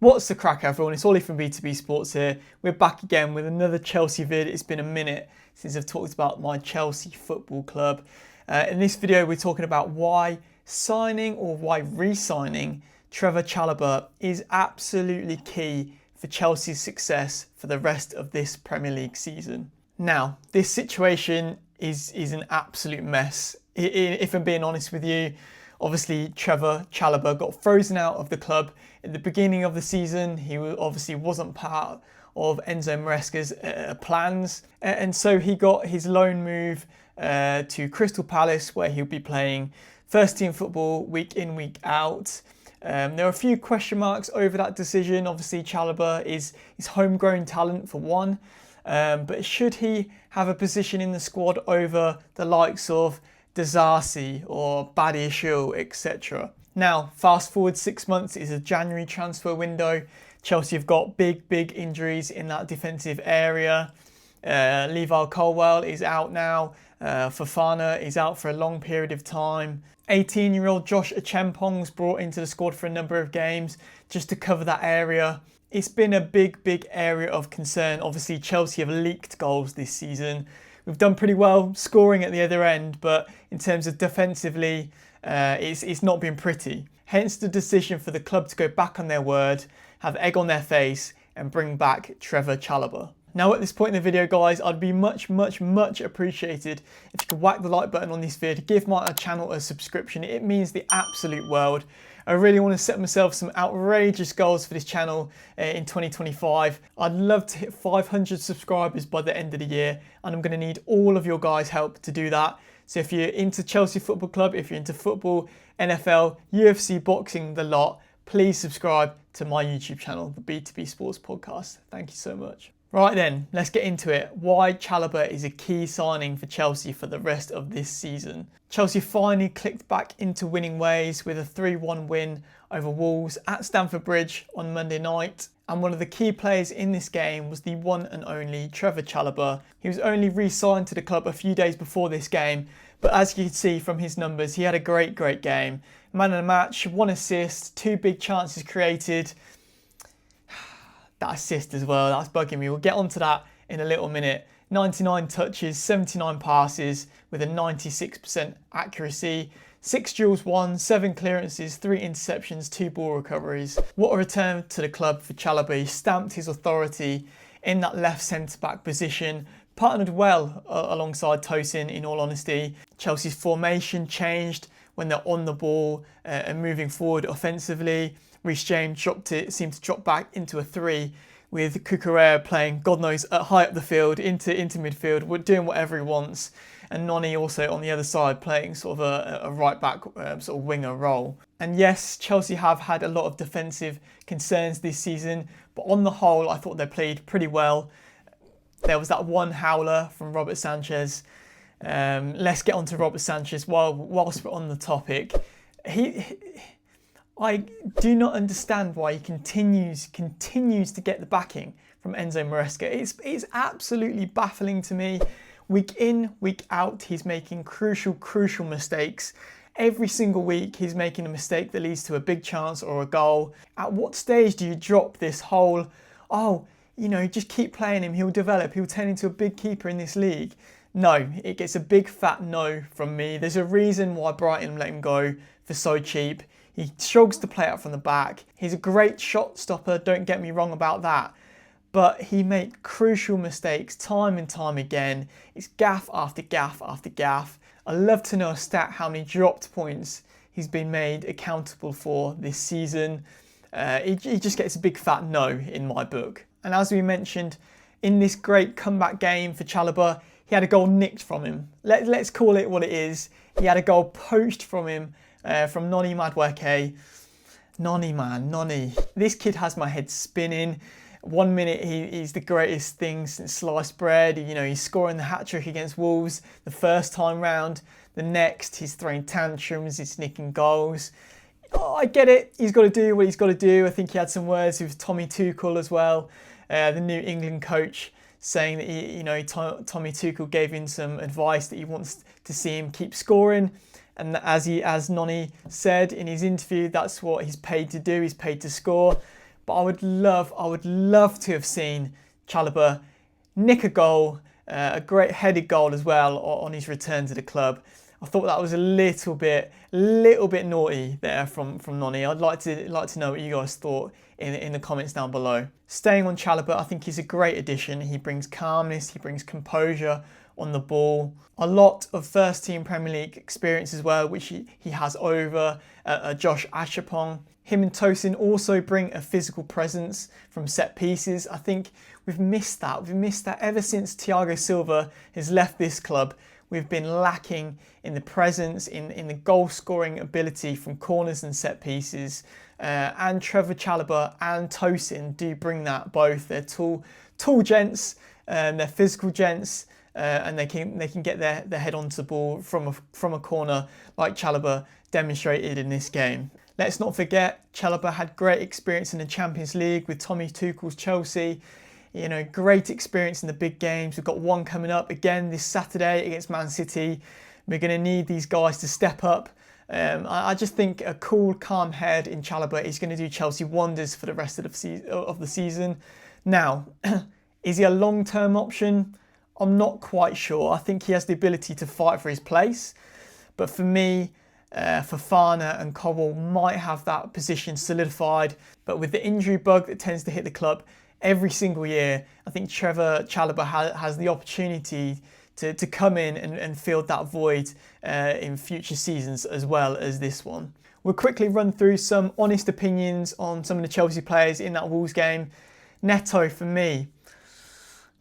What's the crack, everyone? It's Ollie from B2B Sports here. We're back again with another Chelsea vid. It's been a minute since I've talked about my Chelsea Football Club. In this video, we're talking about why signing or why re-signing Trevor Chalobah is absolutely key for Chelsea's success for the rest of this Premier League season. Now, this situation is an absolute mess. If I'm being honest with you, obviously Trevor Chalobah got frozen out of the club at the beginning of the season. He obviously wasn't part of Enzo Maresca's plans, and so he got his loan move to Crystal Palace, where he'll be playing first team football week in, week out. There are a few question marks over that decision. Obviously Chalobah is homegrown talent for one, but should he have a position in the squad over the likes of Dazarsi or Badiashile, etc. Now, fast forward 6 months, is a January transfer window. Chelsea have got big injuries in that defensive area. Levi Colwill is out now. Fofana is out for a long period of time. 18-year-old Josh Achampong's brought into the squad for a number of games just to cover that area. It's been a big area of concern. Obviously, Chelsea have leaked goals this season. We've done pretty well scoring at the other end, but in terms of defensively, it's not been pretty. Hence the decision for the club to go back on their word, have egg on their face, and bring back Trevor Chalobah. Now, at this point in the video, guys, I'd be much appreciated if you could whack the like button on this video, give my channel a subscription. It means the absolute world. I really want to set myself some outrageous goals for this channel in 2025. I'd love to hit 500 subscribers by the end of the year, and I'm going to need all of your guys' help to do that. So if you're into Chelsea Football Club, if you're into football, NFL, UFC, boxing, the lot, please subscribe to my YouTube channel, the B2B Sports Podcast. Thank you so much. Right then, let's get into it. Why Chalobah is a key signing for Chelsea for the rest of this season. Chelsea finally clicked back into winning ways with a 3-1 win over Wolves at Stamford Bridge on Monday night. And one of the key players in this game was the one and only Trevor Chalobah. He was only re-signed to the club a few days before this game, but as you can see from his numbers, he had a great game. Man of the match, 1 assist, 2 big chances created. That assist as well, that's bugging me. We'll get onto that in a little minute. 99 touches, 79 passes with a 96% accuracy. 6 duels won, 7 clearances, 3 interceptions, 2 ball recoveries. What a return to the club for Chalobah. He stamped his authority in that left centre-back position. Partnered well alongside Tosin, in all honesty. Chelsea's formation changed when they're on the ball and moving forward offensively. Reece James seemed to drop back into a 3, with Cucurella playing, God knows, high up the field, into midfield, doing whatever he wants. And Noni also on the other side playing sort of a right back sort of winger role. And yes, Chelsea have had a lot of defensive concerns this season, but on the whole, I thought they played pretty well. There was that one howler from Robert Sanchez. Let's get on to Robert Sanchez whilst we're on the topic. I do not understand why he continues to get the backing from Enzo Maresca. It's absolutely baffling to me. Week in, week out, he's making crucial mistakes. Every single week, he's making a mistake that leads to a big chance or a goal. At what stage do you drop this whole, just keep playing him, he'll develop, he'll turn into a big keeper in this league? No, it gets a big fat no from me. There's a reason why Brighton let him go for so cheap. He struggles to play out from the back. He's a great shot stopper, don't get me wrong about that. But he makes crucial mistakes time and time again. It's gaff after gaff after gaff. I'd love to know a stat how many dropped points he's been made accountable for this season. He just gets a big fat no in my book. And as we mentioned, in this great comeback game for Chalobah, he had a goal nicked from him. Let's call it what it is. He had a goal poached from him from Noni Madueke. Noni. This kid has my head spinning. 1 minute he's the greatest thing since sliced bread. He's scoring the hat-trick against Wolves the first time round. The next, he's throwing tantrums, he's nicking goals. I get it. He's got to do what he's got to do. I think he had some words with Tommy Tuchel as well, the New England coach, saying that Tommy Tuchel gave him some advice that he wants to see him keep scoring. And as Noni said in his interview, that's what he's paid to do. He's paid to score. But I would love to have seen Chalobah nick a goal, a great headed goal as well on his return to the club. I thought that was a little bit naughty there from Noni. I'd like to know what you guys thought in the comments down below. Staying on Chalobah, I think he's a great addition. He brings calmness, he brings composure on the ball. A lot of first team Premier League experience as well, which he has over Josh Achapong. Him and Tosin also bring a physical presence from set pieces. I think we've missed that. We've missed that ever since Thiago Silva has left this club. We've been lacking in the presence, in the goal scoring ability from corners and set pieces. And Trevor Chalobah and Tosin do bring that both. They're tall gents, they're physical gents, and they can get their head onto the ball from a corner like Chalobah demonstrated in this game. Let's not forget, Chalobah had great experience in the Champions League with Tommy Tuchel's Chelsea. You know, great experience in the big games. We've got one coming up again this Saturday against Man City. We're going to need these guys to step up. I just think a cool, calm head in Chalobah is going to do Chelsea wonders for the rest of the season. Now, is he a long-term option? I'm not quite sure. I think he has the ability to fight for his place. But for me, Fofana and Cobble might have that position solidified. But with the injury bug that tends to hit the club every single year, I think Trevor Chalobah has the opportunity to come in and fill that void in future seasons as well as this one. We'll quickly run through some honest opinions on some of the Chelsea players in that Wolves game. Neto, for me.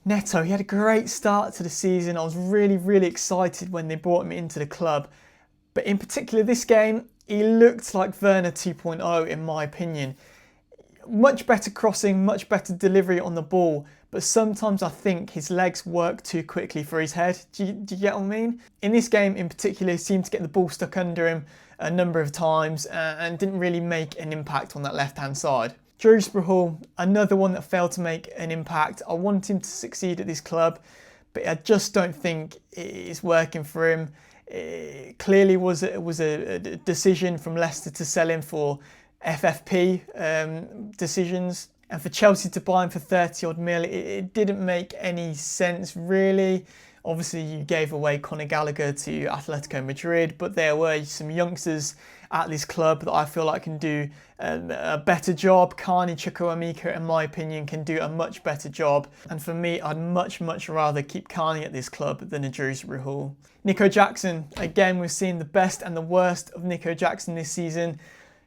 Neto, he had a great start to the season. I was really excited when they brought him into the club. But in particular this game, he looked like Werner 2.0 in my opinion. Much better crossing, much better delivery on the ball, but sometimes I think his legs work too quickly for his head. Do you get what I mean? In this game in particular, he seemed to get the ball stuck under him a number of times and didn't really make an impact on that left-hand side. Rahul, another one that failed to make an impact. I want him to succeed at this club, but I just don't think it's working for him. It clearly was a decision from Leicester to sell him for FFP decisions, and for Chelsea to buy him for 30 odd mil, it didn't make any sense really. Obviously you gave away Conor Gallagher to Atletico Madrid, but there were some youngsters at this club that I feel like can do a better job. Carney Chukwuemeka, in my opinion, can do a much better job, and for me I'd much rather keep Carney at this club than Rahul. Nico Jackson, again we've seen the best and the worst of Nico Jackson this season.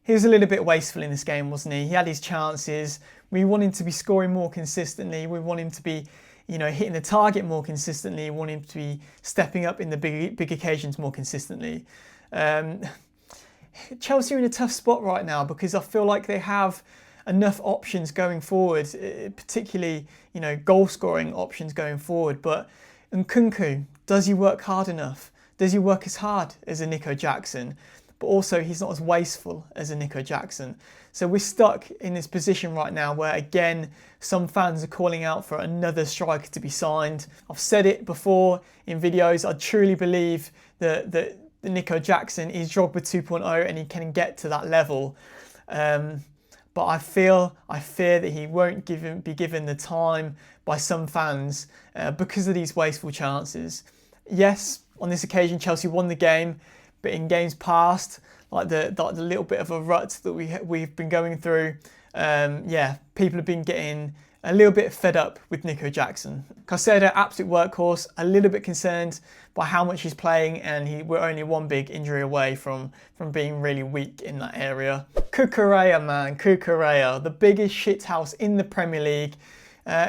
He was a little bit wasteful in this game, wasn't he? He had his chances. We want him to be scoring more consistently. We want him to be, hitting the target more consistently. We want him to be stepping up in the big occasions more consistently. Chelsea are in a tough spot right now because I feel like they have enough options going forward, particularly, goal scoring options going forward. But Nkunku, does he work hard enough? Does he work as hard as a Nico Jackson? But also he's not as wasteful as a Nico Jackson. So we're stuck in this position right now where, again, some fans are calling out for another striker to be signed. I've said it before in videos, I truly believe that Nico Jackson is Drogba 2.0 and he can get to that level. But I fear that he won't be given the time by some fans because of these wasteful chances. Yes, on this occasion Chelsea won the game, but in games past, like the little bit of a rut that we've been going through, people have been getting a little bit fed up with Nico Jackson. Caicedo, absolute workhorse, a little bit concerned by how much he's playing, and we're only one big injury away from being really weak in that area. Cucurella, man, Cucurella, the biggest shithouse in the Premier League.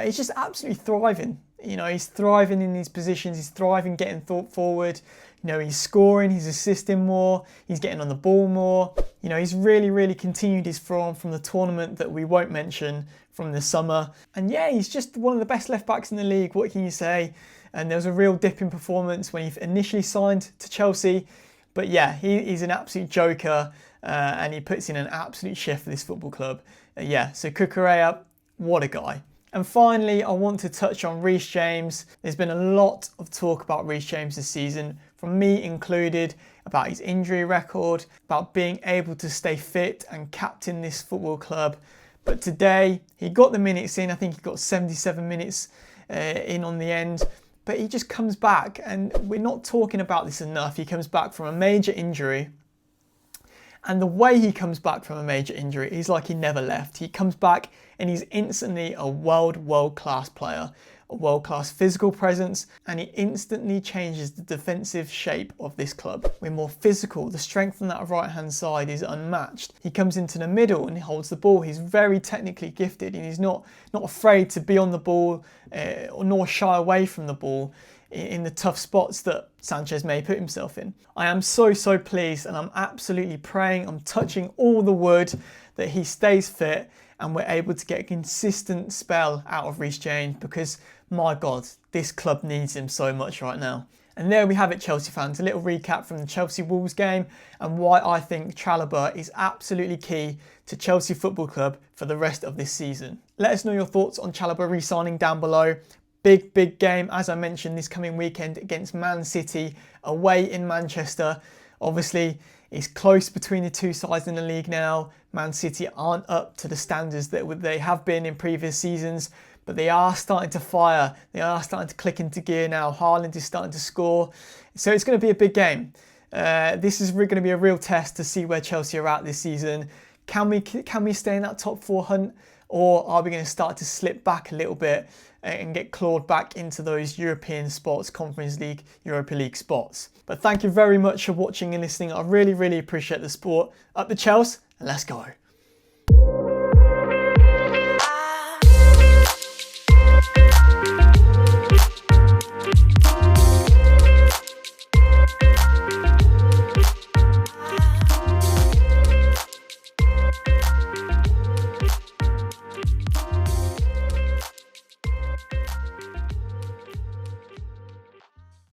He's just absolutely thriving. He's thriving in these positions, he's thriving getting forward. He's scoring, he's assisting more, he's getting on the ball more. He's really continued his form from the tournament that we won't mention from the summer. And yeah, he's just one of the best left backs in the league. What can you say? And there was a real dip in performance when he initially signed to Chelsea. But yeah, he's an absolute joker and he puts in an absolute shift for this football club. So Cucurella, what a guy. And finally, I want to touch on Reece James. There's been a lot of talk about Reece James this season, from me included, about his injury record, about being able to stay fit and captain this football club. But today, he got the minutes in. I think he got 77 minutes in on the end. But he just comes back, and we're not talking about this enough. He comes back from a major injury. And the way he comes back from a major injury is like he never left. He comes back and he's instantly a world-class player, a world-class physical presence, and he instantly changes the defensive shape of this club. We're more physical. The strength on that right-hand side is unmatched. He comes into the middle and he holds the ball. He's very technically gifted, and he's not afraid to be on the ball nor shy away from the ball in the tough spots that Sanchez may put himself in. I am so pleased, and I'm absolutely praying, I'm touching all the wood that he stays fit and we're able to get a consistent spell out of Reece James, because my God, this club needs him so much right now. And there we have it, Chelsea fans, a little recap from the Chelsea-Wolves game and why I think Chalobah is absolutely key to Chelsea Football Club for the rest of this season. Let us know your thoughts on Chalobah re-signing down below. Big game, as I mentioned, this coming weekend against Man City away in Manchester. Obviously, it's close between the two sides in the league now. Man City aren't up to the standards that they have been in previous seasons, but they are starting to fire. They are starting to click into gear now. Haaland is starting to score. So it's going to be a big game. This is going to be a real test to see where Chelsea are at this season. Can we stay in that top 4 hunt, or are we going to start to slip back a little bit and get clawed back into those European spots, Conference League, Europa League spots? But thank you very much for watching and listening. I really appreciate the support. Up the Chelsea, and let's go.